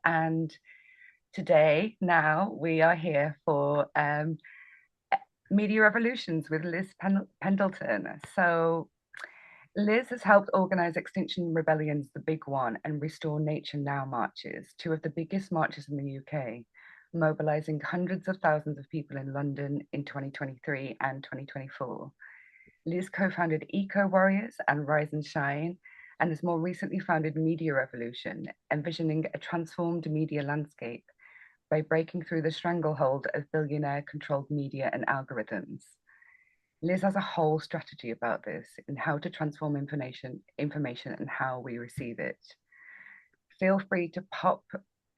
And today, now, we are here for Media Revolutions with Pendleton. So, Liz has helped organize Extinction Rebellion's The Big One and Restore Nature Now marches, two of the biggest marches in the UK, mobilizing hundreds of thousands of people in London in 2023 and 2024. Liz co-founded Eco Warriors and Rise and Shine, and has more recently founded Media Revolution, envisioning a transformed media landscape by breaking through the stranglehold of billionaire-controlled media and algorithms. Liz has a whole strategy about this and how to transform information and how we receive it. Feel free to pop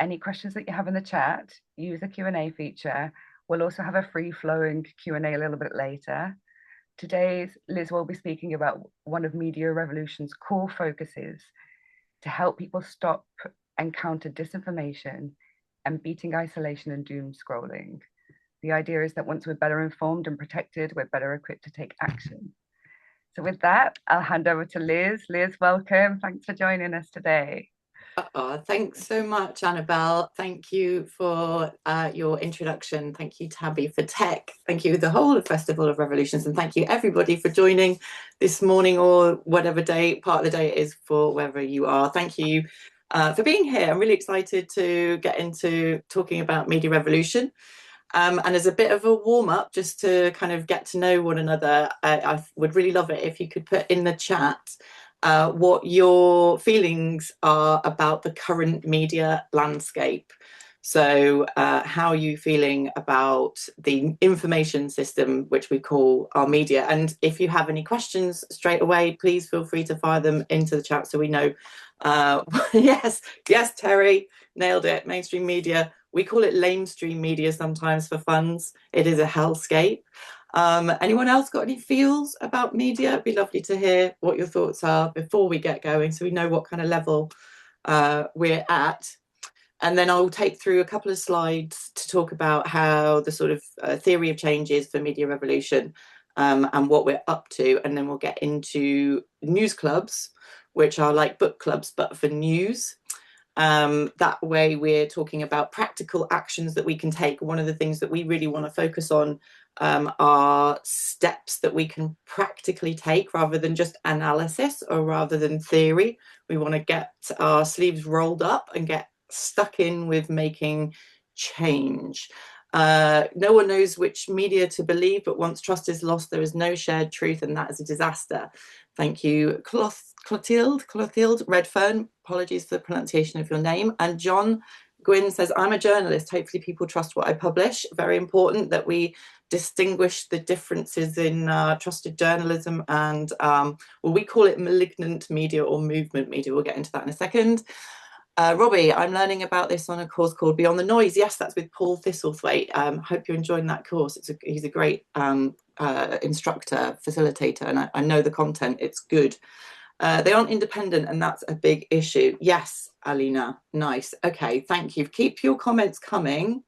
any questions that you have in the chat, use the Q&A feature. We'll also have a free-flowing Q&A a little bit later. Today, Liz will be speaking about one of Media Revolution's core focuses to help people stop and counter disinformation and beating isolation and doom scrolling. The idea is that once we're better informed and protected, we're better equipped to take action. So with that, I'll hand over to Liz. Liz, welcome. Thanks for joining us today. Thanks so much, Annabelle. Thank you for your introduction. Thank you, Tabby, for tech. Thank you, the whole of Festival of Revolutions. And thank you, everybody, for joining this morning or whatever part of the day it is for wherever you are. Thank you for being here. I'm really excited to get into talking about Media Revolution. And as a bit of a warm-up, just to kind of get to know one another, I would really love it if you could put in the chat what your feelings are about the current media landscape. So how are you feeling about the information system, which we call our media? And if you have any questions straight away, please feel free to fire them into the chat so we know. Yes, Terry, nailed it. Mainstream media. We call it lamestream media sometimes for funds. It is a hellscape. Anyone else got any feels about media? It'd be lovely to hear what your thoughts are before we get going so we know what kind of level we're at. And then I'll take through a couple of slides to talk about how the sort of theory of change is for Media Revolution and what we're up to. And then we'll get into news clubs, which are like book clubs, but for news. That way we're talking about practical actions that we can take. One of the things that we really want to focus on are steps that we can practically take rather than just analysis or rather than theory. We want to get our sleeves rolled up and get stuck in with making change. No one knows which media to believe, but once trust is lost, there is no shared truth, and that is a disaster. Thank you, Clotilde Redfern. Apologies for the pronunciation of your name. And John Gwynn says, I'm a journalist. Hopefully people trust what I publish. Very important that we distinguish the differences in trusted journalism and, well, we call it malignant media or movement media. We'll get into that in a second. Robbie, I'm learning about this on a course called Beyond the Noise. Yes, that's with Paul Thistlethwaite. Hope you're enjoying that course. He's a great instructor, facilitator, and I know the content. It's good. They aren't independent, and that's a big issue. Yes, Alina, nice. Okay, thank you. Keep your comments coming.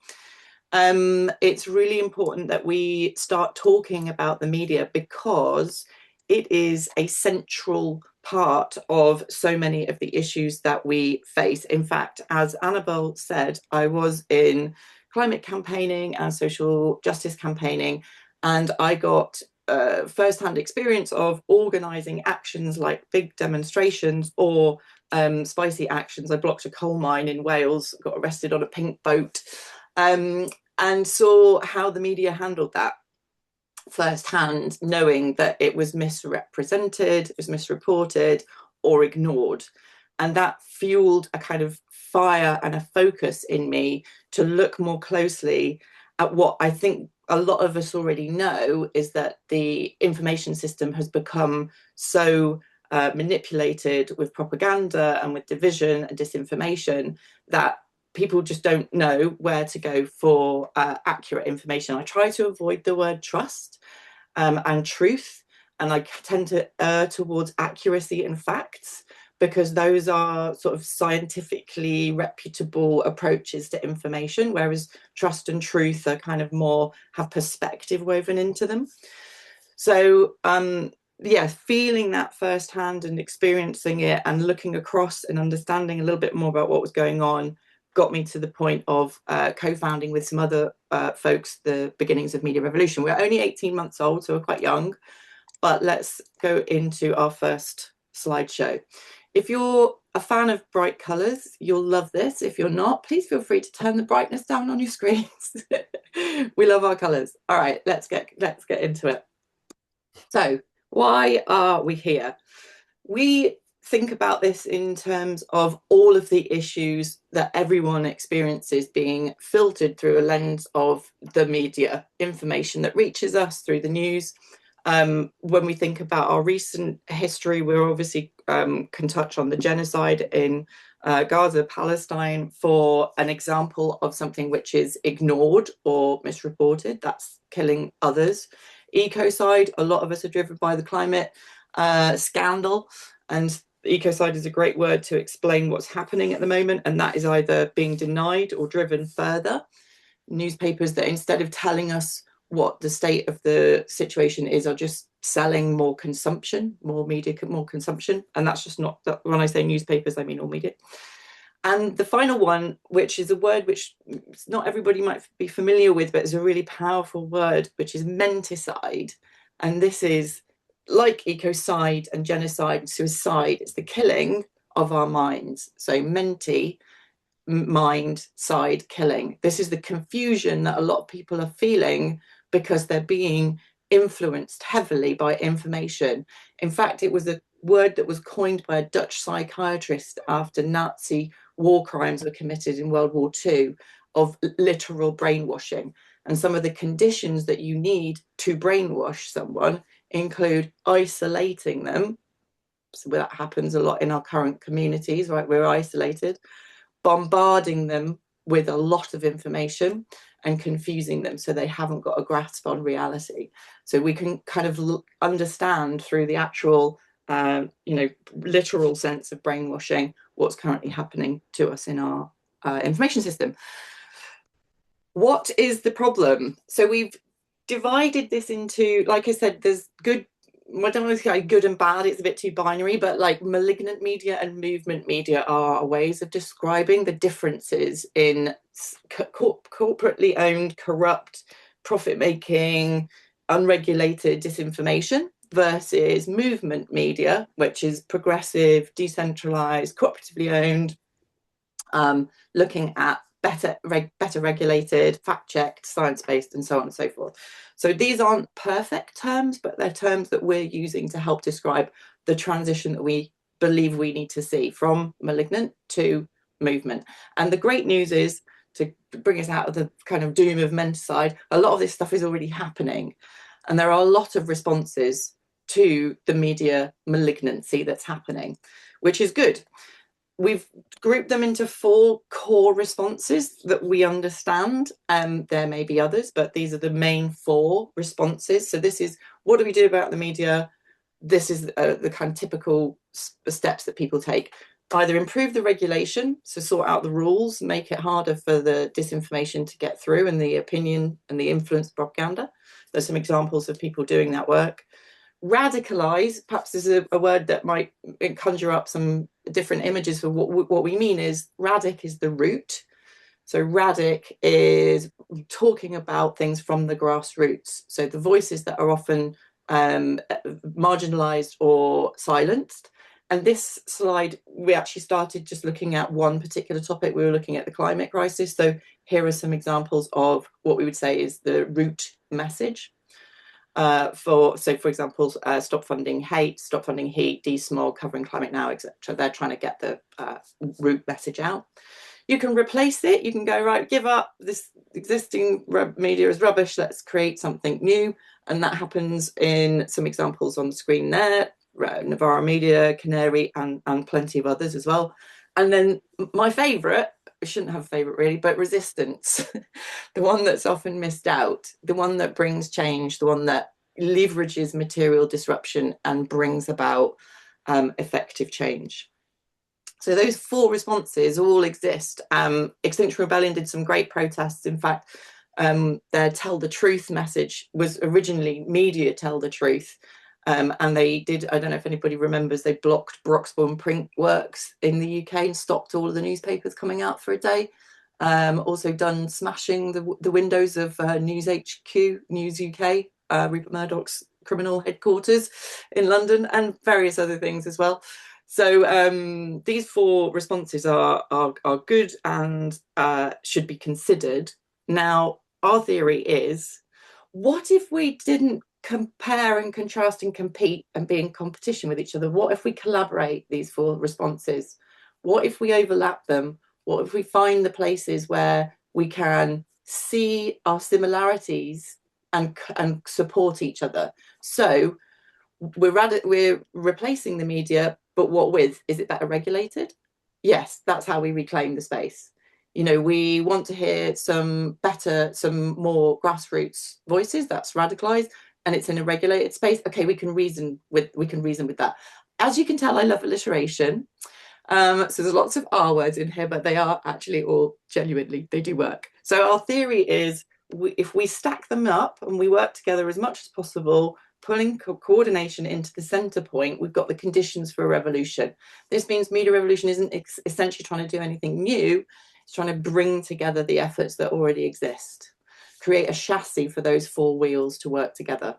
It's really important that we start talking about the media because it is a central part of so many of the issues that we face. In fact, as Annabelle said, I was in climate campaigning and social justice campaigning, and I got first-hand experience of organising actions like big demonstrations or spicy actions. I blocked a coal mine in Wales, got arrested on a pink boat, and saw how the media handled that firsthand, knowing that it was misrepresented, it was misreported or ignored. And that fueled a kind of fire and a focus in me to look more closely at what I think a lot of us already know is that the information system has become so manipulated with propaganda and with division and disinformation that people just don't know where to go for accurate information. I try to avoid the word trust and truth, and I tend to err towards accuracy and facts because those are sort of scientifically reputable approaches to information, whereas trust and truth are kind of more have perspective woven into them. So yeah, feeling that firsthand and experiencing it and looking across and understanding a little bit more about what was going on got me to the point of co-founding with some other folks the beginnings of Media Revolution. We're only 18 months old, so we're quite young, but let's go into our first slideshow. If you're a fan of bright colours, you'll love this. If you're not, please feel free to turn the brightness down on your screens. We love our colours. All right, let's get into it. So why are we here? We think about this in terms of all of the issues that everyone experiences being filtered through a lens of the media, information that reaches us through the news. When we think about our recent history, we obviously can touch on the genocide in Gaza, Palestine, for an example of something which is ignored or misreported. That's killing others. Ecocide, a lot of us are driven by the climate scandal, and ecocide is a great word to explain what's happening at the moment, and that is either being denied or driven further. Newspapers that, instead of telling us what the state of the situation is, are just selling more consumption, more media, more consumption. And that's just not, when I say newspapers, I mean all media. And the final one, which is a word which not everybody might be familiar with, but is a really powerful word, which is menticide. And this is like ecocide and genocide and suicide. It's the killing of our minds. So menti, mind, side, killing. This is the confusion that a lot of people are feeling because they're being influenced heavily by information. In fact, it was a word that was coined by a Dutch psychiatrist after Nazi war crimes were committed in World War II, of literal brainwashing. And some of the conditions that you need to brainwash someone include isolating them. So that happens a lot in our current communities, right? We're isolated. Bombarding them with a lot of information and confusing them so they haven't got a grasp on reality. So we can kind of understand through the actual literal sense of brainwashing what's currently happening to us in our information system. What is the problem? So we've divided this into, like I said, there's good, I don't want to say good and bad, it's a bit too binary, but like malignant media and movement media are ways of describing the differences in corporately owned, corrupt, profit-making, unregulated disinformation versus movement media, which is progressive, decentralized, cooperatively owned, looking at better regulated, fact-checked, science-based, and so on and so forth. So these aren't perfect terms, but they're terms that we're using to help describe the transition that we believe we need to see from malignant to movement. And the great news is, to bring us out of the kind of doom of menticide, a lot of this stuff is already happening. And there are a lot of responses to the media malignancy that's happening, which is good. We've grouped them into 4 core responses that we understand. There may be others, but these are the main 4 responses. So this is, what do we do about the media? This is the kind of typical steps that people take. Either improve the regulation, so sort out the rules, make it harder for the disinformation to get through and the opinion and the influence propaganda. There's some examples of people doing that work. Radicalize, perhaps is a word that might conjure up some different images for what we mean. Is radic is the root. So radic is talking about things from the grassroots. So the voices that are often marginalized or silenced. And this slide, we actually started just looking at one particular topic. We were looking at the climate crisis. So here are some examples of what we would say is the root message. For example, stop funding hate, stop funding heat, desmog, covering climate now, etc. They're trying to get the root message out. You can replace it. You can go, right, give up, this existing media is rubbish, let's create something new. And that happens in some examples on the screen there, Navarra Media, Canary, and plenty of others as well. And then my favourite, I shouldn't have a favourite really, but resistance, the one that's often missed out, the one that brings change, the one that leverages material disruption and brings about effective change. So those 4 responses all exist. Extinction Rebellion did some great protests. In fact, their Tell the Truth message was originally media tell the truth. And they did, I don't know if anybody remembers, they blocked Broxbourne Print Works in the UK and stopped all of the newspapers coming out for a day. Also done smashing the windows of News HQ, News UK, Rupert Murdoch's criminal headquarters in London, and various other things as well. So these 4 responses are good and should be considered. Now, our theory is, what if we didn't compare and contrast and compete and be in competition with each other? What if we collaborate these 4 responses? What if we overlap them? What if we find the places where we can see our similarities and support each other? So we're replacing the media, but what with? Is it better regulated? Yes, that's how we reclaim the space. You know, we want to hear some more grassroots voices. That's radicalized, and it's in a regulated space. Okay, we can reason with that. As you can tell, I love alliteration. So there's lots of R words in here, but they are actually all genuinely, they do work. So our theory is, if we stack them up and we work together as much as possible, pulling coordination into the center point, we've got the conditions for a revolution. This means media revolution isn't essentially trying to do anything new. It's trying to bring together the efforts that already exist, create a chassis for those 4 wheels to work together.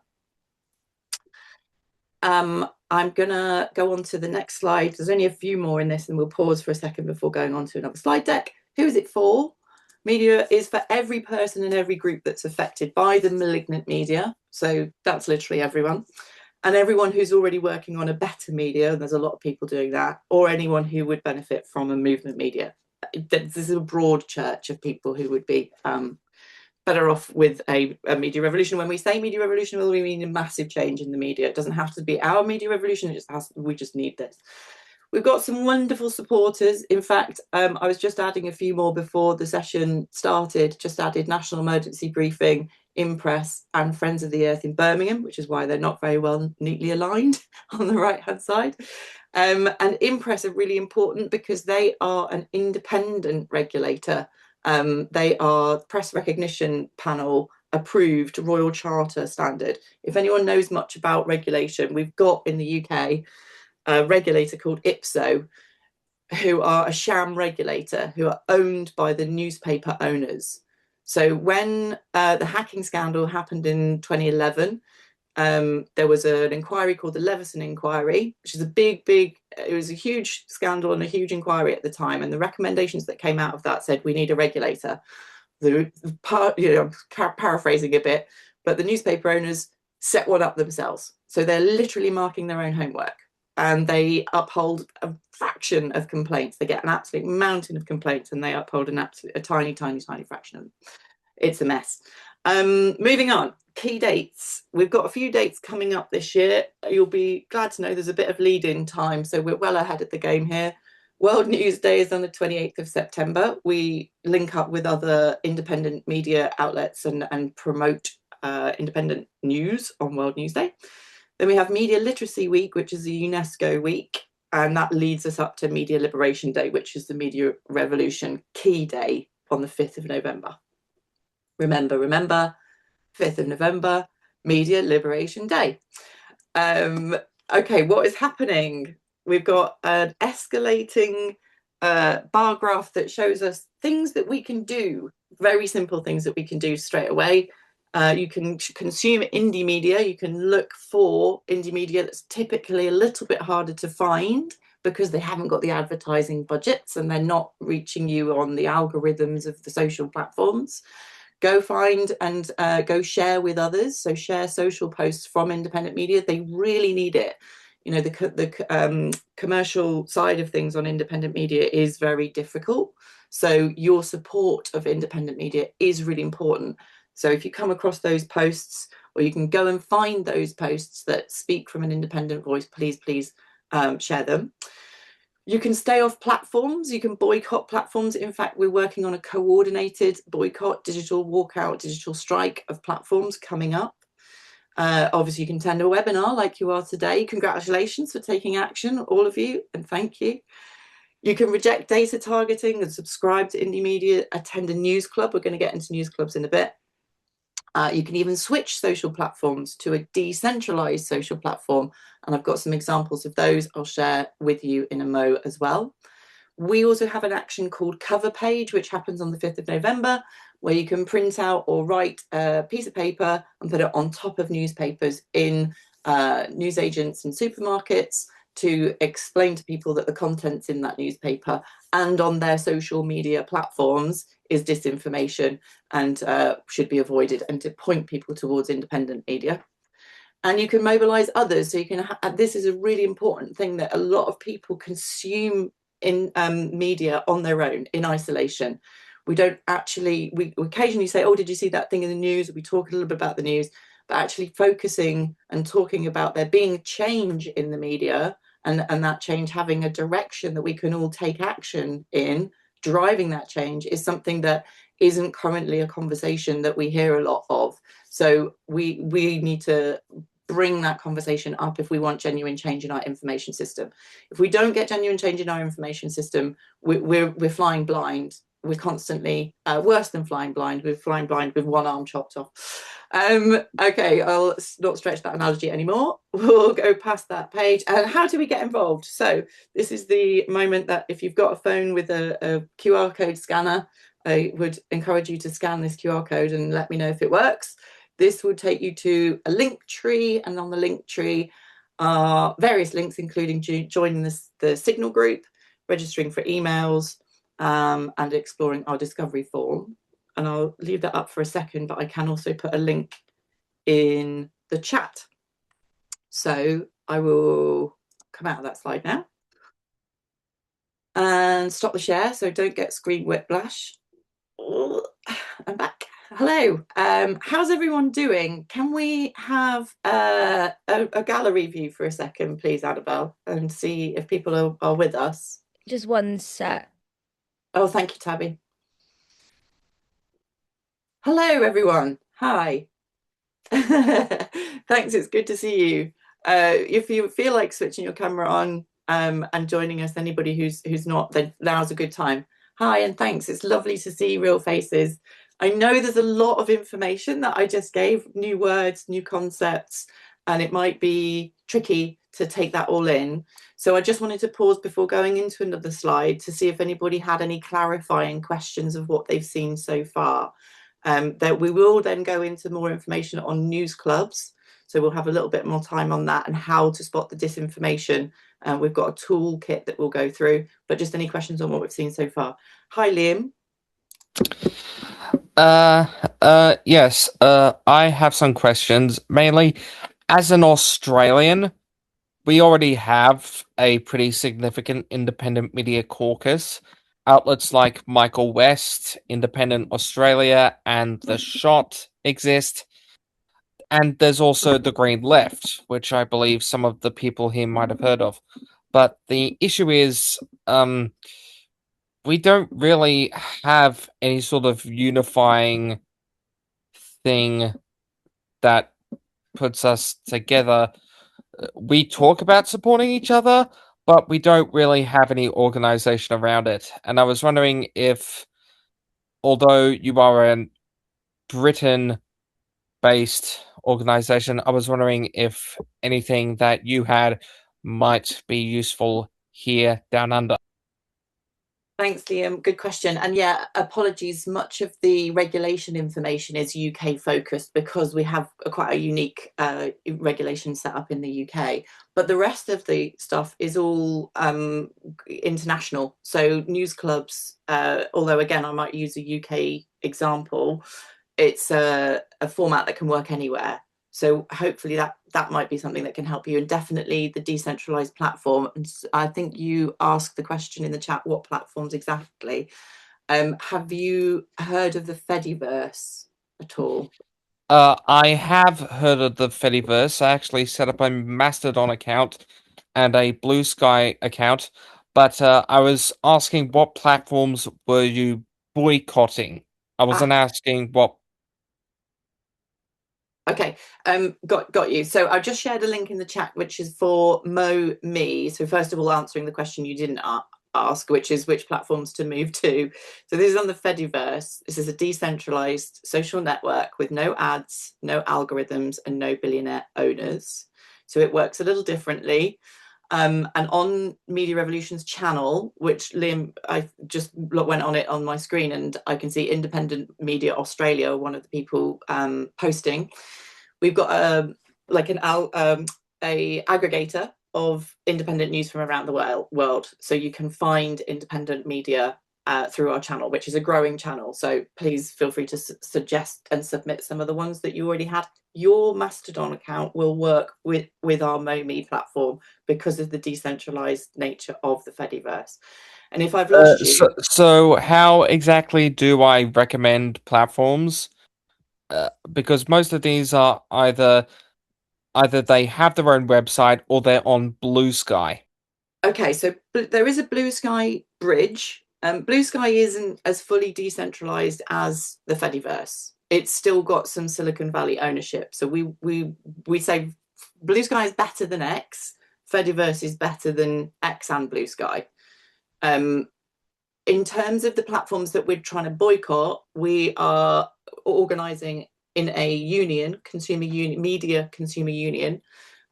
I'm gonna go on to the next slide. There's only a few more in this, and we'll pause for a second before going on to another slide deck. Who is it for? Media is for every person and every group that's affected by the malignant media. So that's literally everyone. And everyone who's already working on a better media, and there's a lot of people doing that, or anyone who would benefit from a movement media. This is a broad church of people who would be better off with a media revolution. When we say media revolution, we mean a massive change in the media. It doesn't have to be our media revolution. We just need this. We've got some wonderful supporters. In fact, I was just adding a few more before the session started, just added National Emergency Briefing, Impress, and Friends of the Earth in Birmingham, which is why they're not very well neatly aligned on the right-hand side. And Impress are really important because they are an independent regulator. They are press recognition panel approved Royal Charter standard. If anyone knows much about regulation, we've got in the UK a regulator called IPSO, who are a sham regulator, who are owned by the newspaper owners. So when the hacking scandal happened in 2011, there was an inquiry called the Leveson inquiry, which is it was a huge scandal and a huge inquiry at the time. And the recommendations that came out of that said, we need a regulator. I'm paraphrasing a bit, but the newspaper owners set one up themselves. So they're literally marking their own homework, and they uphold a fraction of complaints. They get an absolute mountain of complaints, and they uphold a tiny fraction of them. It's a mess. Moving on, key dates. We've got a few dates coming up this year. You'll be glad to know there's a bit of lead-in time, so we're well ahead of the game here. World News Day is on the 28th of September. We link up with other independent media outlets and promote independent news on World News Day. Then we have Media Literacy Week, which is a UNESCO week, and that leads us up to Media Liberation Day, which is the Media Revolution key day on the 5th of November. Remember, 5th of November, Media Liberation Day. Okay, what is happening? We've got an escalating bar graph that shows us things that we can do, very simple things that we can do straight away. You can consume indie media. You can look for indie media that's typically a little bit harder to find because they haven't got the advertising budgets and they're not reaching you on the algorithms of the social platforms. Go find and go share with others. So share social posts from independent media. They really need it. You know, the commercial side of things on independent media is very difficult. So your support of independent media is really important. So if you come across those posts, or you can go and find those posts that speak from an independent voice, please share them. You can stay off platforms. You can boycott platforms. In fact, we're working on a coordinated boycott, digital walkout, digital strike of platforms coming up. Obviously, you can attend a webinar like you are today. Congratulations for taking action, all of you, and thank you. You can reject data targeting and subscribe to indie media, attend a news club. We're going to get into news clubs in a bit. You can even switch social platforms to a decentralized social platform. And I've got some examples of those I'll share with you in a mo as well. We also have an action called Cover Page, which happens on the 5th of November, where you can print out or write a piece of paper and put it on top of newspapers in newsagents and supermarkets to explain to people that the contents in that newspaper and on their social media platforms is disinformation and should be avoided, and to point people towards independent media. And you can mobilize others. So you can, this is a really important thing, that a lot of people consume in media on their own in isolation. We don't actually, we occasionally say, oh, did you see that thing in the news? We talk a little bit about the news, but actually focusing and talking about there being change in the media, and that change having a direction that we can all take action in, driving that change, is something that isn't currently a conversation that we hear a lot of. So we need to bring that conversation up if we want genuine change in our information system. If we don't get genuine change in our information system, we're flying blind. We're constantly worse than flying blind. We're flying blind with one arm chopped off. Okay, I'll not stretch that analogy anymore. We'll go past that page. And how do we get involved? So this is the moment that if you've got a phone with a QR code scanner, I would encourage you to scan this QR code and let me know if it works. This will take you to a link tree, and on the link tree are various links, including joining the Signal group, registering for emails, and exploring our discovery form. And I'll leave that up for a second, but I can also put a link in the chat. So I will come out of that slide now and stop the share so don't get screen whiplash. Oh, I'm back. Hello. How's everyone doing? Can we have a gallery view for a second, please, Annabelle, and see if people are with us? Just one sec. Oh, thank you, Tabby. Hello, everyone. Hi. Thanks. It's good to see you. If you feel like switching your camera on and joining us, anybody who's not, then now's a good time. Hi, and thanks. It's lovely to see real faces. I know there's a lot of information that I just gave, new words, new concepts, and it might be tricky to take that all in. So I just wanted to pause before going into another slide to see if anybody had any clarifying questions of what they've seen so far. That we will then go into more information on news clubs. So we'll have a little bit more time on that and how to spot the disinformation. We've got a toolkit that we'll go through, but just any questions on what we've seen so far. Hi, Liam. Yes, I have some questions. Mainly, as an Australian, we already have a pretty significant independent media caucus. Outlets like Michael West, Independent Australia, and The Shot exist. And there's also the Green Left, which I believe some of the people here might have heard of. But the issue is, we don't really have any sort of unifying thing that puts us together. We talk about supporting each other, but we don't really have any organization around it. And I was wondering if, although you are a Britain-based organization, I was wondering if anything that you had might be useful here down under. Thanks, Liam. Good question. And yeah, apologies. Much of the regulation information is UK focused because we have quite a unique regulation set up in the UK. But the rest of the stuff is all international. So news clubs, although again, I might use a UK example, it's a format that can work anywhere. So hopefully that might be something that can help you, and definitely the decentralized platform. And I think you asked the question in the chat, what platforms exactly? Have you heard of the Fediverse at all? I have heard of the Fediverse. I actually set up a Mastodon account and a Blue Sky account, but I was asking what platforms were you boycotting? I wasn't asking what. Okay, got you. So I just shared a link in the chat, which is for Me. So first of all, answering the question you didn't ask, which is which platforms to move to. So this is on the Fediverse. This is a decentralized social network with no ads, no algorithms, and no billionaire owners. So it works a little differently. And on Media Revolution's channel, which Liam, I just went on it on my screen, and I can see Independent Media Australia, one of the people posting. We've got a aggregator of independent news from around the world. So you can find independent media through our channel, which is a growing channel. So please feel free to suggest and submit some of the ones that you already had. Your Mastodon account will work with our MoMe platform because of the decentralized nature of the Fediverse. And if I've lost you... So how exactly do I recommend platforms? Because most of these are either they have their own website or they're on Blue Sky. Okay, so there is a Blue Sky bridge. Blue Sky isn't as fully decentralized as the Fediverse. It's still got some Silicon Valley ownership. So we say Blue Sky is better than X. Fediverse is better than X and Blue Sky. In terms of the platforms that we're trying to boycott, we are organizing in a union, media consumer union,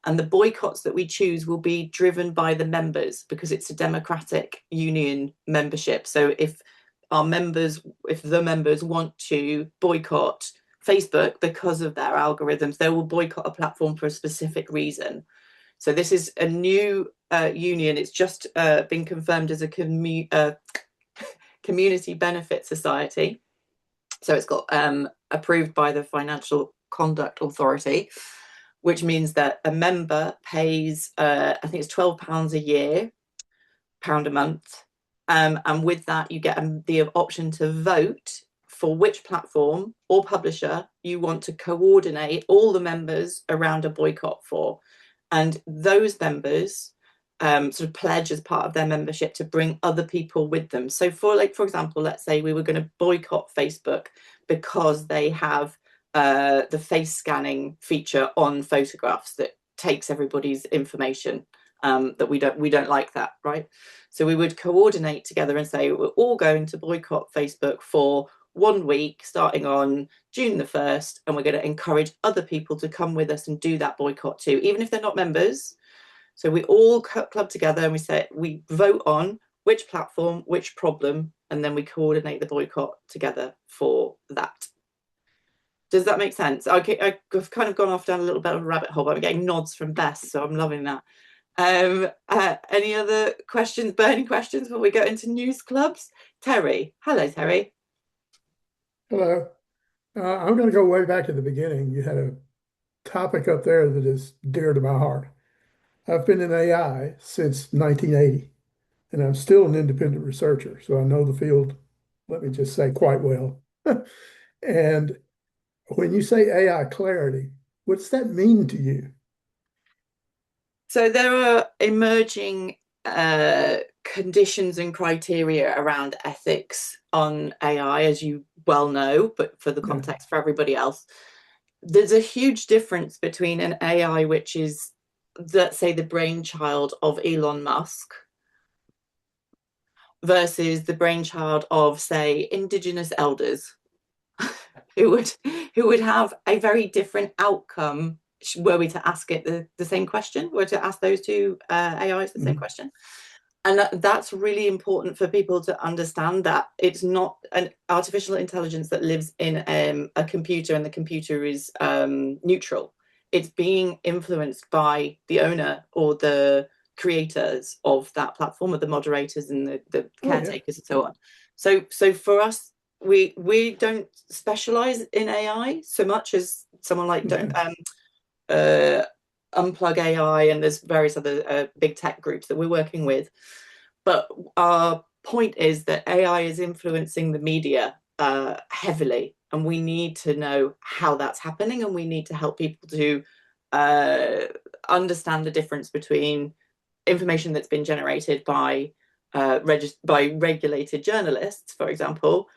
and the boycotts that we choose will be driven by the members because it's a democratic union membership. So if the members want to boycott Facebook because of their algorithms, they will boycott a platform for a specific reason. So this is a new union. It's just been confirmed as a community benefit society. So it's got approved by the Financial Conduct Authority, which means that a member pays, I think it's £12 a year, £1 a month. And with that, you get the option to vote for which platform or publisher you want to coordinate all the members around a boycott for. And those members sort of pledge as part of their membership to bring other people with them. So for example, let's say we were going to boycott Facebook because they have the face scanning feature on photographs that takes everybody's information, that we don't like that, right? So we would coordinate together and say we're all going to boycott Facebook for 1 week starting on June the 1st, and we're going to encourage other people to come with us and do that boycott too, even if they're not members. So we all club together and we vote on which platform, which problem, and then we coordinate the boycott together for that. Does that make sense? Okay, I've kind of gone off down a little bit of a rabbit hole, but I'm getting nods from Bess, so I'm loving that. Any other questions, burning questions before we go into news clubs? Terry. Hello, Terry. Hello. I'm going to go way back to the beginning. You had a topic up there that is dear to my heart. I've been in AI since 1980, and I'm still an independent researcher, so I know the field, let me just say, quite well. And when you say AI clarity, what's that mean to you? So there are emerging conditions and criteria around ethics on AI, as you well know, but for the context for everybody else, there's a huge difference between an AI which is, let's say, the brainchild of Elon Musk versus the brainchild of, say, Indigenous elders who would have a very different outcome were we to ask it the same question, were to ask those two AIs the same question. And that's really important for people to understand, that it's not an artificial intelligence that lives in a computer and the computer is neutral. It's being influenced by the owner or the creators of that platform, or the moderators and the caretakers and so on. So for us, we don't specialize in AI so much as someone like Unplug AI, and there's various other big tech groups that we're working with. But our point is that AI is influencing the media heavily, and we need to know how that's happening, and we need to help people to understand the difference between information that's been generated by regulated journalists, for example,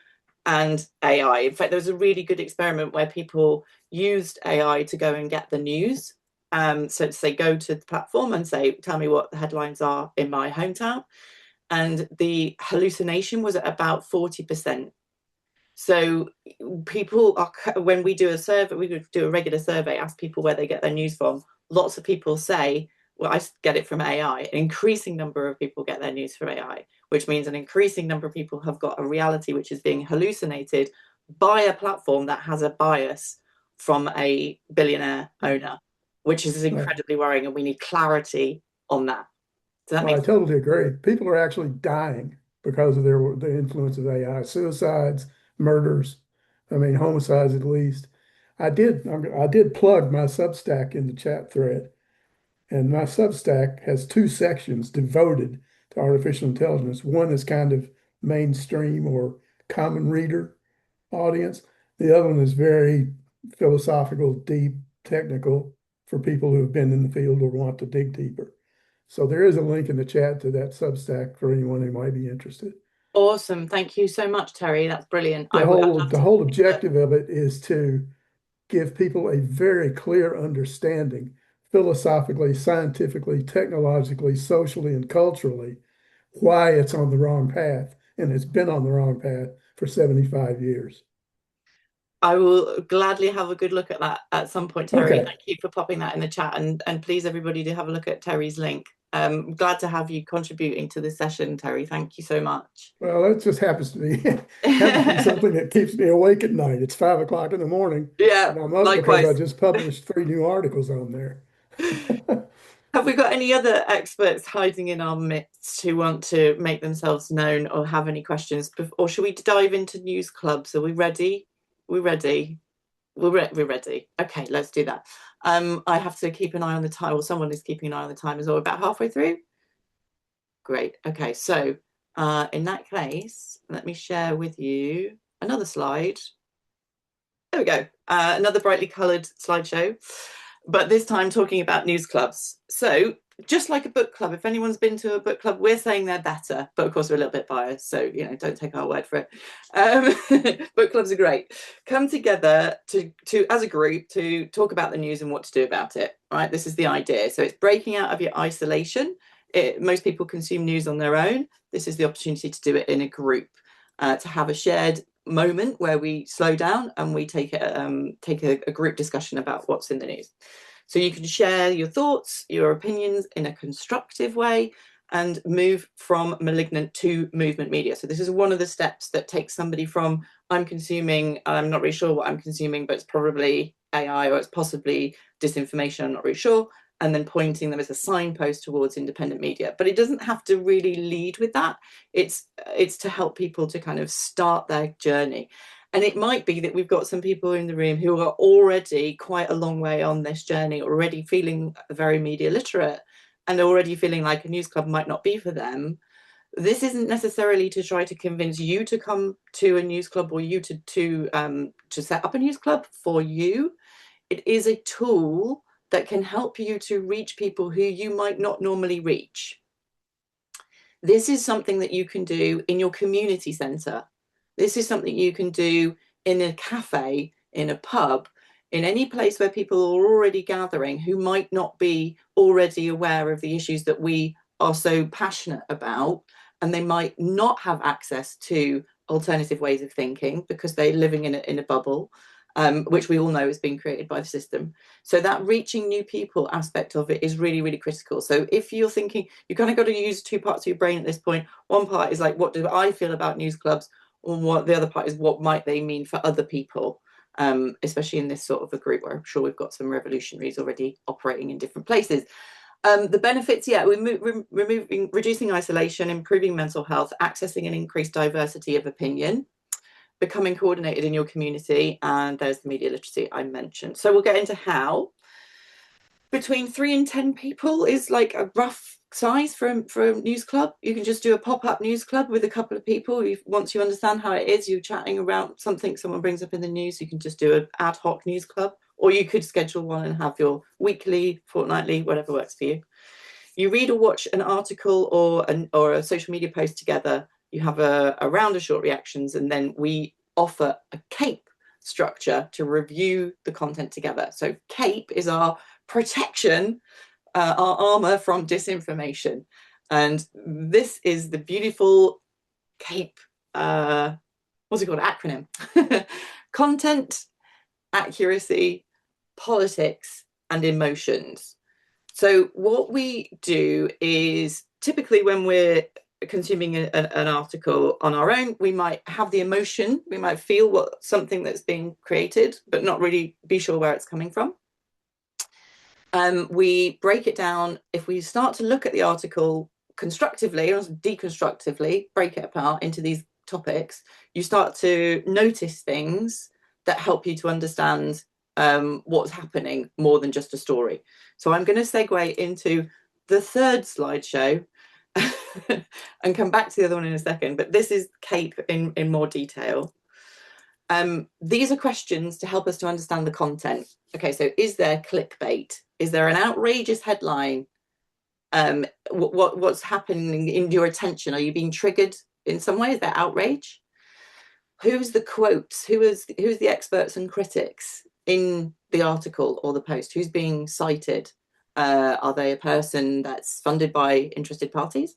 and AI. In fact, there was a really good experiment where people used AI to go and get the news. So to say, go to the platform and say, tell me what the headlines are in my hometown. and the hallucination was at about 40%. So people are, when we do a survey, we do a regular survey, ask people where they get their news from. Lots of people say, well, I get it from AI. An increasing number of people get their news from AI, which means an increasing number of people have got a reality which is being hallucinated by a platform that has a bias from a billionaire owner, which is incredibly worrying, and we need clarity on that. Does that Well, I make totally agree. People are actually dying because of the influence of AI, suicides, murders, I mean, homicides at least. I did plug my Substack in the chat thread, and my Substack has two sections devoted to artificial intelligence. One is kind of mainstream or common reader audience. The other one is very philosophical, deep, technical for people who have been in the field or want to dig deeper. So there is a link in the chat to that Substack for anyone who might be interested. Awesome. Thank you so much, Terry. That's brilliant. The whole objective of it is to give people a very clear understanding, philosophically, scientifically, technologically, socially, and culturally, why it's on the wrong path. And it's been on the wrong path for 75 years. I will gladly have a good look at that at some point, Terry. Okay. Thank you for popping that in the chat, and please everybody to have a look at Terry's link. Glad to have you contributing to this session, Terry. Thank you so much. Well, it just happens to be something that keeps me awake at night. It's 5 o'clock in the morning. Yeah, and I'm up likewise. because I just published 3 new articles on there. Have we got any other experts hiding in our midst who want to make themselves known or have any questions? Or should we dive into news clubs? Are we ready? We're ready. We're ready. Okay, let's do that. I have to keep an eye on the time, or someone is keeping an eye on the time as well. About halfway through. Great. Okay, so in that case, let me share with you another slide. There we go. Another brightly coloured slideshow, but this time talking about news clubs. So just like a book club, if anyone's been to a book club, we're saying they're better, but of course we're a little bit biased, so don't take our word for it. Book clubs are great. Come together to as a group to talk about the news and what to do about it. Right, this is the idea. So it's breaking out of your isolation. Most people consume news on their own. This is the opportunity to do it in a group, to have a shared moment where we slow down and we take a group discussion about what's in the news. So you can share your thoughts, your opinions in a constructive way, and move from malignant to movement media. So this is one of the steps that takes somebody from I'm not really sure what I'm consuming, but it's probably AI or it's possibly disinformation, I'm not really sure, and then pointing them as a signpost towards independent media. But it doesn't have to really lead with that. It's to help people to kind of start their journey. And it might be that we've got some people in the room who are already quite a long way on this journey, already feeling very media literate and already feeling like a news club might not be for them. This isn't necessarily to try to convince you to come to a news club or you to set up a news club for you. It is a tool that can help you to reach people who you might not normally reach. This is something that you can do in your community centre. This is something you can do in a cafe, in a pub, in any place where people are already gathering who might not be already aware of the issues that we are so passionate about, and they might not have access to alternative ways of thinking because they're living in a bubble. Which we all know has been created by the system. So that reaching new people aspect of it is really, really critical. So if you're thinking, you kind of got to use 2 parts of your brain at this point. One part is like, what do I feel about news clubs? Or what the other part is, what might they mean for other people? Especially in this sort of a group where I'm sure we've got some revolutionaries already operating in different places. The benefits, we're reducing isolation, improving mental health, accessing an increased diversity of opinion, becoming coordinated in your community, and there's the media literacy I mentioned. So we'll get into how. Between 3 and 10 people is like a rough size for a news club. You can just do a pop-up news club with a couple of people. Once you understand how it is, you're chatting around something someone brings up in the news, you can just do an ad hoc news club, or you could schedule one and have your weekly, fortnightly, whatever works for you. You read or watch an article or a social media post together. You have a round of short reactions, and then we offer a CAPE structure to review the content together. So CAPE is our protection, our armor from disinformation. And this is the beautiful CAPE, what's it called, acronym? Content, accuracy, politics, and emotions. So what we do is, typically when we're consuming an article on our own, we might have the emotion, we might feel something that's being created, but not really be sure where it's coming from. We break it down. If we start to look at the article constructively or deconstructively, break it apart into these topics, you start to notice things that help you to understand what's happening more than just a story. So I'm going to segue into the third slideshow and come back to the other one in a second, but this is CAPE in more detail. These are questions to help us to understand the content. Okay, so is there clickbait? Is there an outrageous headline? What's happening in your attention? Are you being triggered in some way? Is there outrage? Who's the quotes? Who's the experts and critics in the article or the post? Who's being cited? Are they a person that's funded by interested parties?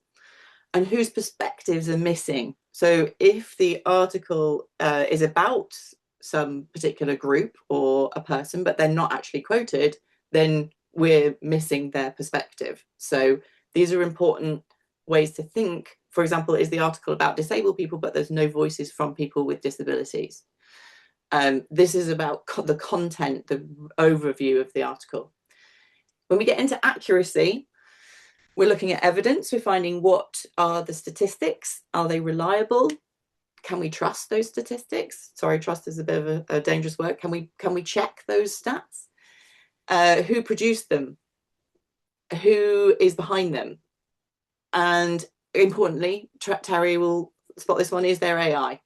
And whose perspectives are missing? So if the article is about some particular group or a person, but they're not actually quoted, then we're missing their perspective. So these are important ways to think. For example, is the article about disabled people, but there's no voices from people with disabilities? This is about the content, the overview of the article. When we get into accuracy, we're looking at evidence. We're finding what are the statistics? Are they reliable? Can we trust those statistics? Sorry, trust is a bit of a dangerous word. Can we check those stats? Who produced them? Who is behind them? And importantly, Terry will spot this one, is there AI?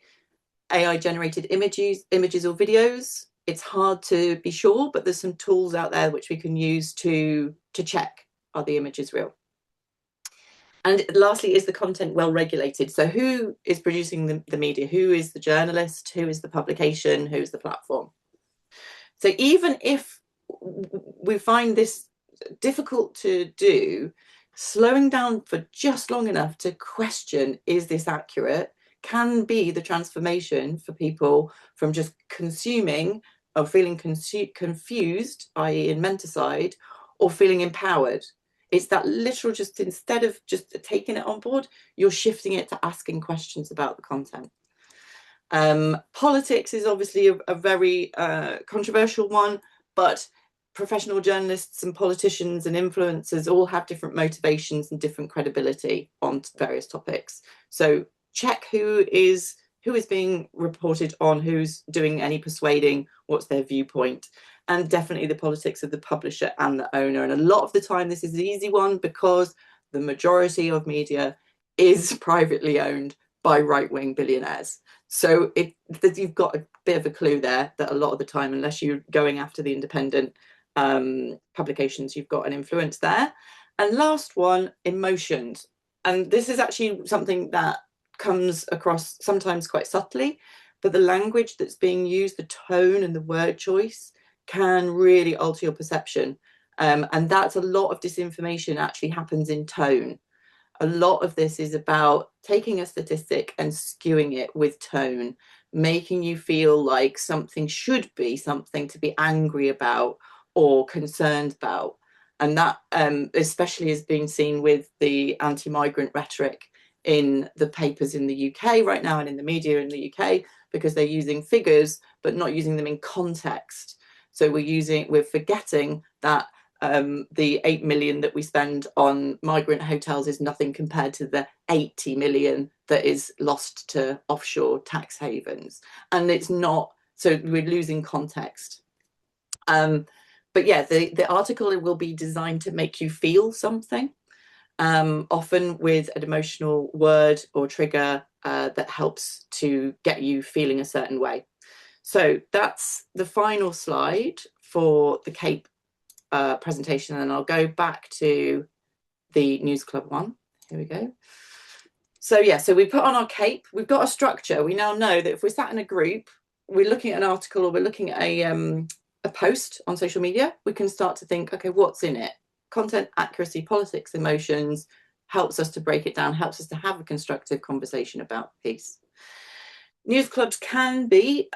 AI generated images or videos. It's hard to be sure, but there's some tools out there which we can use to check, are the images real? And lastly, is the content well regulated? So who is producing the media? Who is the journalist? Who is the publication? Who's the platform? So even if we find this difficult to do, slowing down for just long enough to question, is this accurate, can be the transformation for people from just consuming or feeling confused, i.e. infanticide, or feeling empowered. It's that literal, just instead of just taking it on board, you're shifting it to asking questions about the content. Politics is obviously a very controversial one, but professional journalists and politicians and influencers all have different motivations and different credibility on various topics. So check who is being reported on, who's doing any persuading, what's their viewpoint, and definitely the politics of the publisher and the owner. And a lot of the time this is the easy one because the majority of media is privately owned by right-wing billionaires. So you've got a bit of a clue there that a lot of the time, unless you're going after the independent publications, you've got an influence there. And last one, emotions. And this is actually something that comes across sometimes quite subtly, but the language that's being used, the tone and the word choice can really alter your perception. And that's a lot of disinformation actually happens in tone. A lot of this is about taking a statistic and skewing it with tone, making you feel like something should be something to be angry about or concerned about. And that especially is being seen with the anti-migrant rhetoric in the papers in the UK right now and in the media in the UK, because they're using figures but not using them in context. So we're forgetting that the 8 million that we spend on migrant hotels is nothing compared to the 80 million that is lost to offshore tax havens. And it's not, so we're losing context. But yeah, the article will be designed to make you feel something, often with an emotional word or trigger that helps to get you feeling a certain way. So that's the final slide for the CAPE presentation, and I'll go back to the News Club one. Here we go. So yeah, so we put on our CAPE, we've got a structure. We now know that if we're sat in a group, we're looking at an article or we're looking at a post on social media, we can start to think, okay, what's in it? Content, accuracy, politics, emotions. helps us to break it down, helps us to have a constructive conversation about peace. News clubs can be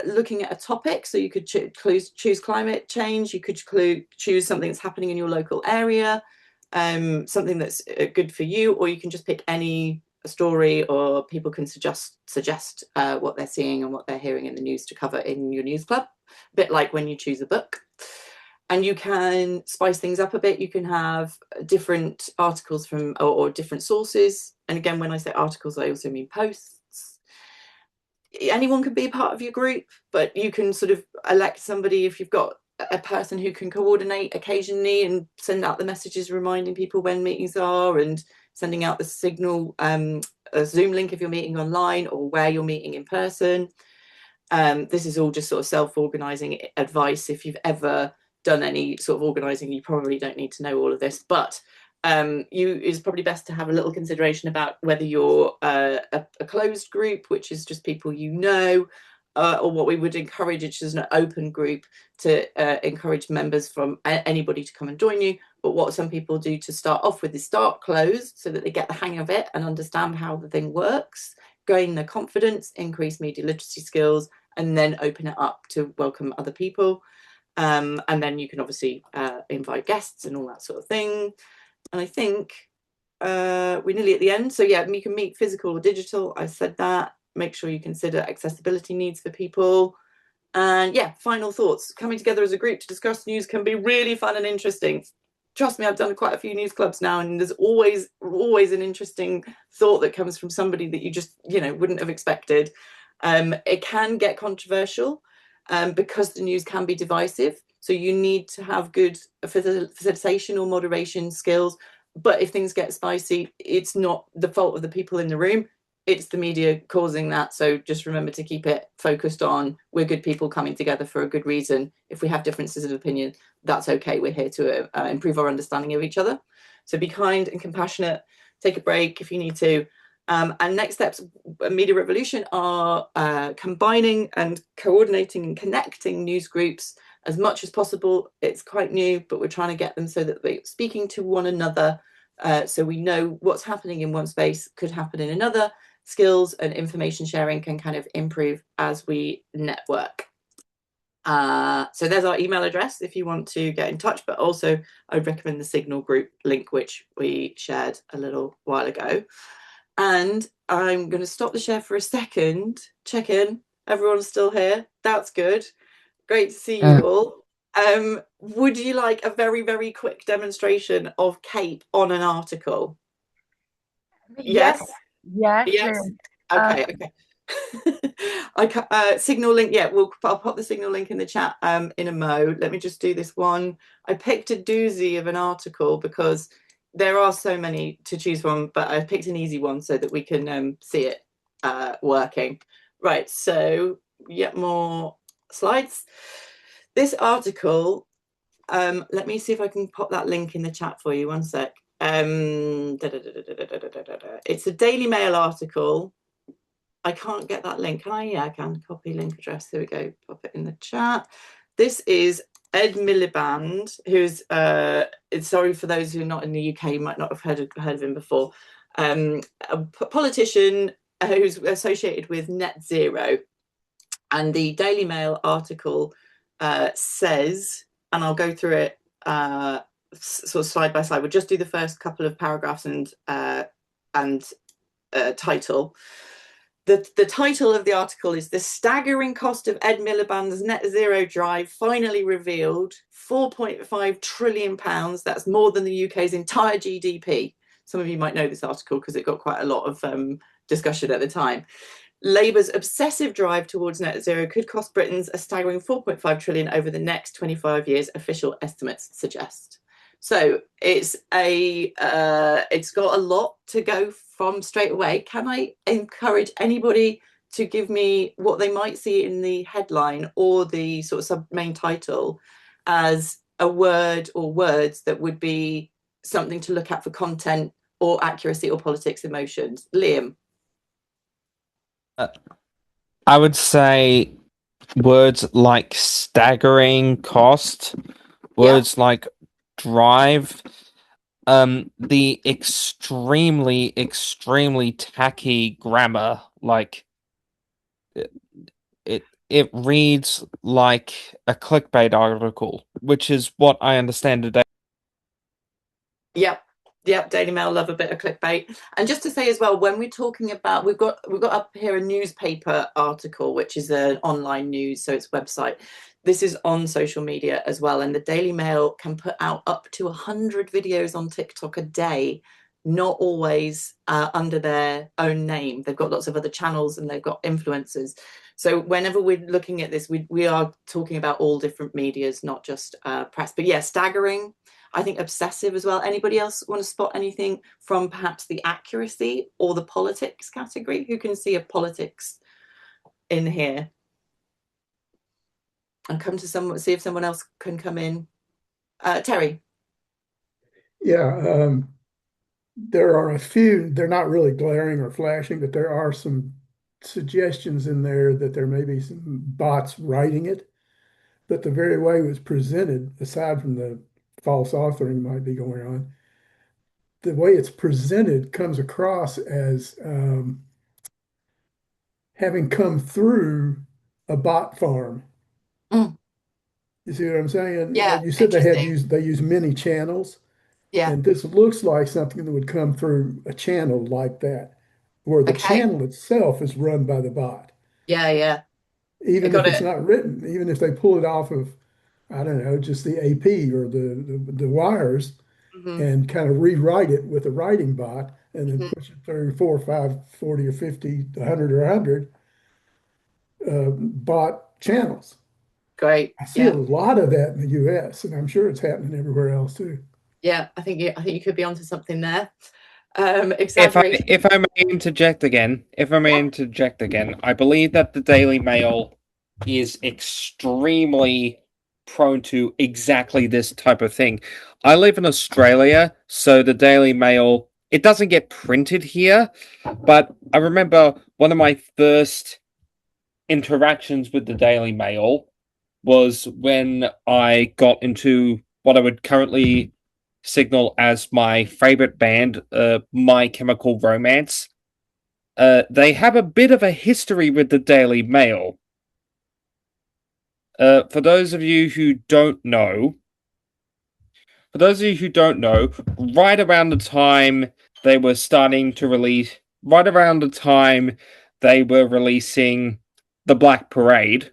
looking at a topic, so you could choose climate change, you could choose something that's happening in your local area, something that's good for you, or you can just pick any story, or people can suggest what they're seeing and what they're hearing in the news to cover in your news club, a bit like when you choose a book. And you can spice things up a bit. You can have different articles from or different sources. And again, when I say articles, I also mean posts. Anyone can be a part of your group, but you can sort of elect somebody if you've got a person who can coordinate occasionally and send out the messages reminding people when meetings are, and sending out the signal, a Zoom link if you're meeting online, or where you're meeting in person. This is all just sort of self-organizing advice. If you've ever done any sort of organizing, you probably don't need to know all of this, but it's probably best to have a little consideration about whether you're a closed group, which is just people you know, or what we would encourage, which is an open group, to encourage members from anybody to come and join you. But what some people do to start off with is start closed, so that they get the hang of it and understand how the thing works, gain their confidence, increase media literacy skills, and then open it up to welcome other people. And then you can obviously invite guests and all that sort of thing. And I think we're nearly at the end. So yeah, you can meet physical or digital. I said that. Make sure you consider accessibility needs for people. And yeah, final thoughts. Coming together as a group to discuss news can be really fun and interesting. Trust me, I've done quite a few news clubs now, and there's always an interesting thought that comes from somebody that you just, wouldn't have expected. It can get controversial because the news can be divisive. So you need to have good facilitation or moderation skills. But if things get spicy, it's not the fault of the people in the room. It's the media causing that. So just remember to keep it focused on, we're good people coming together for a good reason. If we have differences of opinion, that's okay. We're here to improve our understanding of each other. So be kind and compassionate. Take a break if you need to. And next steps, Media Revolution, are combining and coordinating and connecting news groups as much as possible. It's quite new, but we're trying to get them so that they're speaking to one another, so we know what's happening in one space could happen in another. Skills and information sharing can kind of improve as we network. So there's our email address if you want to get in touch, but also I would recommend the Signal group link, which we shared a little while ago. And I'm going to stop the share for a second, check in. Everyone's still here. That's good. Great to see you all. Would you like a very, very quick demonstration of CAPE on an article? Yes? Yes. Okay. Signal link, I'll pop the Signal link in the chat in a mo. Let me just do this one. I picked a doozy of an article because there are so many to choose from, but I picked an easy one so that we can see it working. Right, so more slides. This article, let me see if I can pop that link in the chat for you. One sec. It's a Daily Mail article. I can't get that link. Can I? Yeah, I can. Copy link address. There we go. Pop it in the chat. This is Ed Miliband, who's sorry for those who are not in the UK, you might not have heard of him before. A politician who's associated with net zero. And the Daily Mail article says, and I'll go through it sort of slide by slide. We'll just do the first couple of paragraphs and title. The title of the article is "The Staggering Cost of Ed Miliband's Net Zero Drive Finally Revealed, £4.5 trillion. That's more than the UK's entire GDP." Some of you might know this article because it got quite a lot of discussion at the time. Labour's obsessive drive towards net zero could cost Britons a staggering 4.5 trillion over the next 25 years, official estimates suggest. So it's got a lot to go from straight away. Can I encourage anybody to give me what they might see in the headline or the sort of sub-main title as a word or words that would be something to look at for content or accuracy or politics emotions? Liam? I would say words like staggering cost, words like drive. the extremely tacky grammar, like it reads like a clickbait article, which is what I understand today. Yep. Yep, Daily Mail love a bit of clickbait. And just to say as well, when we're talking about, we've got up here a newspaper article, which is an online news, so it's website. This is on social media as well, and the Daily Mail can put out up to 100 videos on TikTok a day, not always under their own name. They've got lots of other channels and they've got influencers. So whenever we're looking at this, we are talking about all different medias, not just press. But yeah, staggering. I think obsessive as well. Anybody else want to spot anything from perhaps the accuracy or the politics category? Who can see a politics in here? And come to someone, see if someone else can come in. Terry. Yeah, there are a few, they're not really glaring or flashing, but there are some suggestions in there that there may be some bots writing it. But the very way it was presented, aside from the false authoring might be going on, the way it's presented comes across as having come through a bot farm. Mm. You see what I'm saying? Yeah, You said interesting. they use many channels, Yeah. and this looks like something that would come through a channel like that, where the Okay. channel itself is run by the bot. Yeah, yeah. I Even got if it's it. not written, even if they pull it off of, I don't know, just the AP or the wires, Mm-hmm. and kind of rewrite it with a writing bot and then Mm-hmm. push it through 4 or 5, 40 or 50, 100 or 100 bot channels. Great. I see a Yeah. lot of that in the US, and I'm sure it's happening everywhere else too. Yeah. I think you could be onto something there. If I Exaggeration. if I may interject again, Yeah. I believe that the Daily Mail is extremely prone to exactly this type of thing. I live in Australia, so the Daily Mail, it doesn't get printed here, but I remember one of my first interactions with the Daily Mail was when I got into what I would currently signal as my favorite band, My Chemical Romance. They have a bit of a history with the Daily Mail. For those of you who don't know, right around the time they were starting to release, right around the time they were releasing the Black Parade,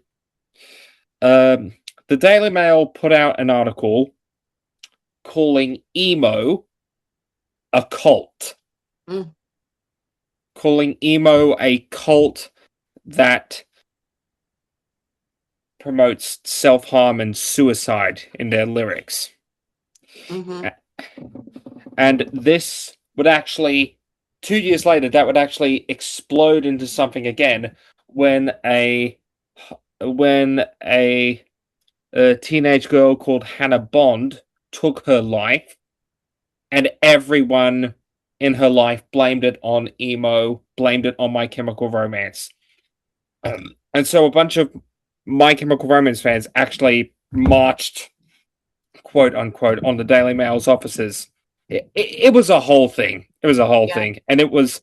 the Daily Mail put out an article calling emo a cult. Mm. Calling emo a cult that promotes self-harm and suicide in their lyrics. Mm-hmm. And this would actually, 2 years later, that would actually explode into something again when a teenage girl called Hannah Bond took her life, and everyone in her life blamed it on emo, blamed it on My Chemical Romance. And so a bunch of My Chemical Romance fans actually marched, quote unquote, on the Daily Mail's offices. It was a whole thing. It was a whole Yeah. thing. And it was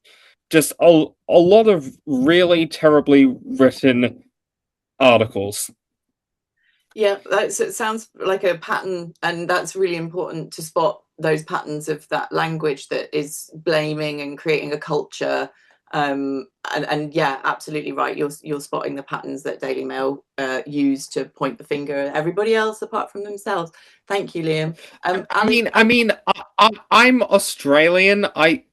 just a lot of really terribly written articles. Yeah, it sounds like a pattern, and that's really important to spot those patterns of that language that is blaming and creating a culture. And yeah, absolutely right. You're spotting the patterns that Daily Mail use to point the finger at everybody else apart from themselves. Thank you, Liam. I'm Australian. I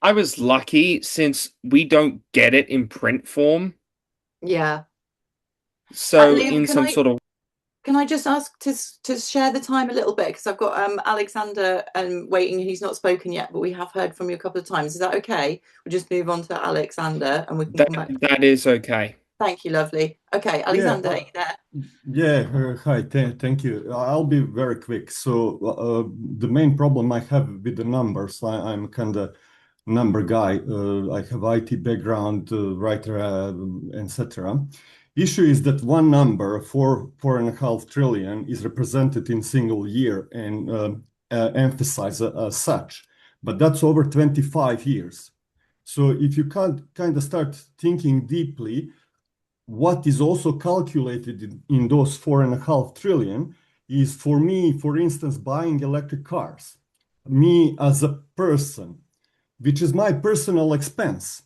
was lucky since we don't get it in print form. Yeah. So Liam, in some sort of can I just ask to share the time a little bit, because I've got Alexander waiting. He's not spoken yet, but we have heard from you a couple of times. Is that okay? We'll just move on to Alexander and we can come back. that is okay. Thank you, lovely. Okay, Alexander, are you there? Yeah, hi, thank you. I'll be very quick. So the main problem I have with the numbers, I'm kind of number guy. I have IT background, writer, etc. issue is that one number, 4.5 trillion, is represented in single year and emphasized as such. But that's over 25 years. So if you can't kind of start thinking deeply, what is also calculated in those 4.5 trillion is, for me, for instance, buying electric cars. Me as a person, which is my personal expense.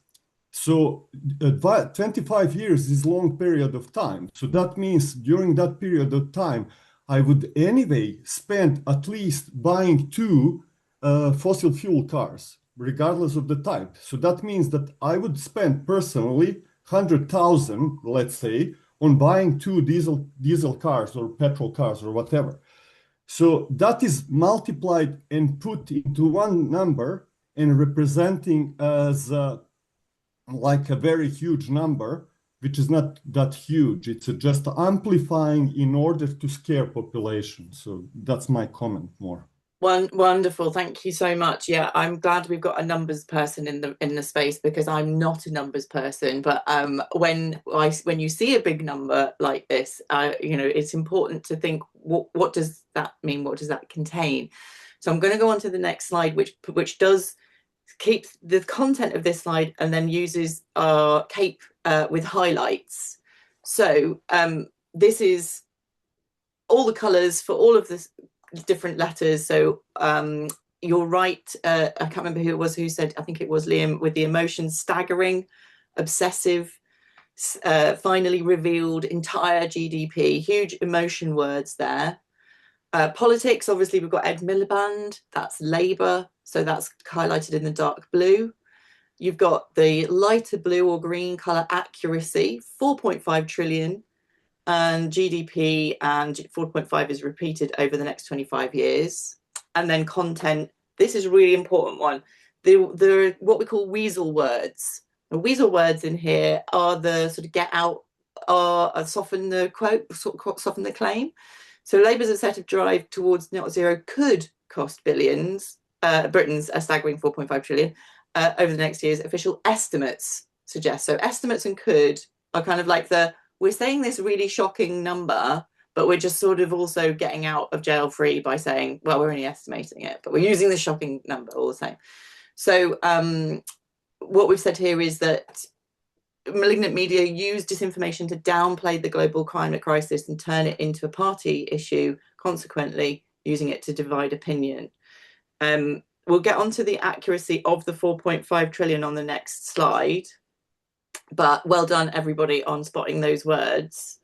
So 25 years is a long period of time. So that means during that period of time, I would anyway spend at least buying two fossil fuel cars, regardless of the type. So that means that I would spend personally 100,000, let's say, on buying two diesel cars or petrol cars or whatever. So that is multiplied and put into one number and representing as like a very huge number, which is not that huge. It's just amplifying in order to scare population. So that's my comment more. Wonderful, thank you so much. Yeah, I'm glad we've got a numbers person in the space, because I'm not a numbers person. But when you see a big number like this, it's important to think, what does that mean? What does that contain? So I'm going to go on to the next slide, which does keep the content of this slide and then uses our cape with highlights. So this is all the colours for all of the different letters. So you're right, I can't remember who it was who said, I think it was Liam, with the emotions: staggering, obsessive, finally revealed, entire GDP, huge emotion words there. Politics, obviously we've got Ed Miliband, that's Labour, so that's highlighted in the dark blue. You've got the lighter blue or green colour, accuracy, 4.5 trillion, and GDP, and 4.5 is repeated over the next 25 years. And then content, this is a really important one. The what we call weasel words. The weasel words in here are the sort of get out, or soften the quote, soften the claim. So Labour's obsessive drive towards net zero could cost billions. Britain's a staggering 4.5 trillion over the next years, official estimates suggest. So estimates and could are kind of like we're saying this really shocking number, but we're just sort of also getting out of jail free by saying, well, we're only estimating it, but we're using the shocking number all the same. So what we've said here is that malignant media use disinformation to downplay the global climate crisis and turn it into a party issue, consequently using it to divide opinion. We'll get onto the accuracy of the 4.5 trillion on the next slide, but well done everybody on spotting those words.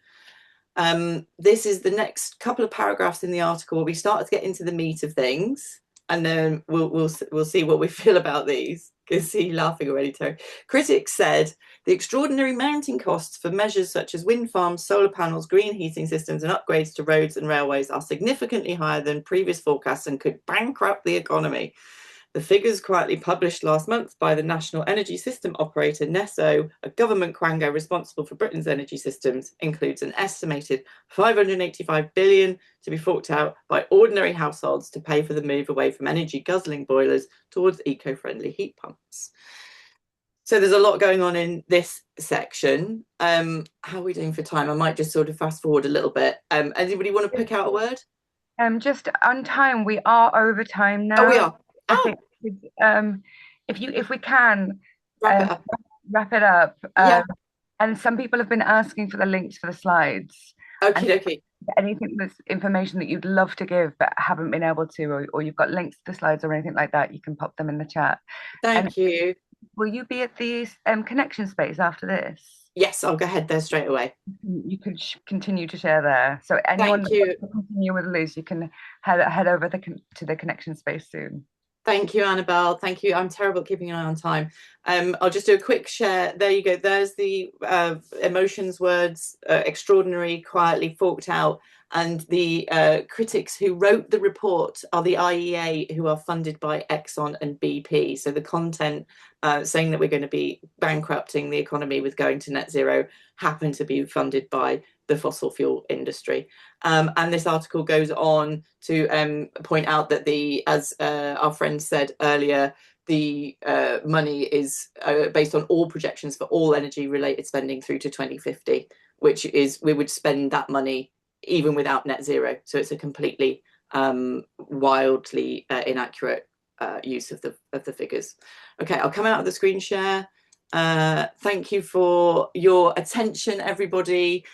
This is the next couple of paragraphs in the article where we start to get into the meat of things, and then we'll see what we feel about these. I can see you laughing already, Terry. Critics said the extraordinary mounting costs for measures such as wind farms, solar panels, green heating systems, and upgrades to roads and railways are significantly higher than previous forecasts and could bankrupt the economy. The figures quietly published last month by the National Energy System Operator, NESO, a government quango responsible for Britain's energy systems, includes an estimated 585 billion to be forked out by ordinary households to pay for the move away from energy guzzling boilers towards eco-friendly heat pumps. So there's a lot going on in this section. How are we doing for time? I might just sort of fast forward a little bit. Anybody want to pick out a word? Just on time, we are over time now. Oh, we are. I think if we can wrap it up. Yeah. And some people have been asking for the links for the slides. Okay. Anything that's information that you'd love to give but haven't been able to, or you've got links to the slides or anything like that, you can pop them in the chat. Thank you. Will you be at the connection space after this? Yes, I'll go ahead there straight away. You can continue to share there. So anyone that wants to continue with Liz, you can head over to the connection space soon. Thank you, Annabelle. Thank you. I'm terrible at keeping an eye on time. I'll just do a quick share. There you go. There's the emotions words, extraordinary, quietly forked out. And the critics who wrote the report are the IEA, who are funded by Exxon and BP. So the content saying that we're going to be bankrupting the economy with going to net zero happen to be funded by the fossil fuel industry. And this article goes on to point out that as our friend said earlier, the money is based on all projections for all energy related spending through to 2050. which is we would spend that money even without net zero. So it's a completely wildly inaccurate use of the figures. Okay, I'll come out of the screen share. Thank you for your attention, everybody.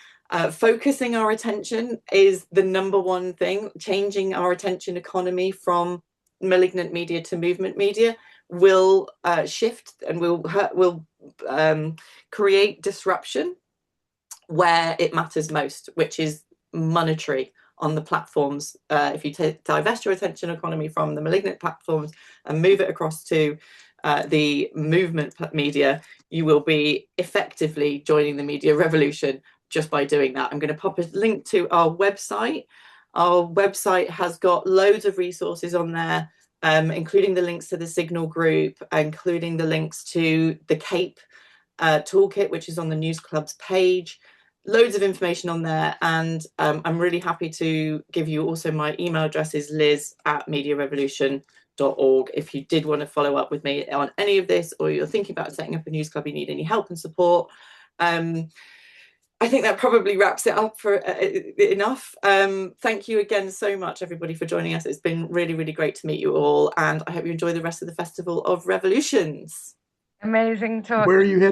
Focusing our attention is the #1 thing. Changing our attention economy from malignant media to movement media will shift and will create disruption where it matters most, which is monetary on the platforms. If you divest your attention economy from the malignant platforms and move it across to the movement media, you will be effectively joining the media revolution just by doing that. I'm going to pop a link to our website. Our website has got loads of resources on there, including the links to the Signal group, including the links to the CAPE toolkit, which is on the News Club's page. Loads of information on there, and I'm really happy to give you also my email address is liz@mediarevolution.org. If you did want to follow up with me on any of this, or you're thinking about setting up a news club, you need any help and support, I think that probably wraps it up for enough. Thank you again so much, everybody, for joining us. It's been really, really great to meet you all, and I hope you enjoy the rest of the Festival of Revolutions. Amazing talk. Where are you headed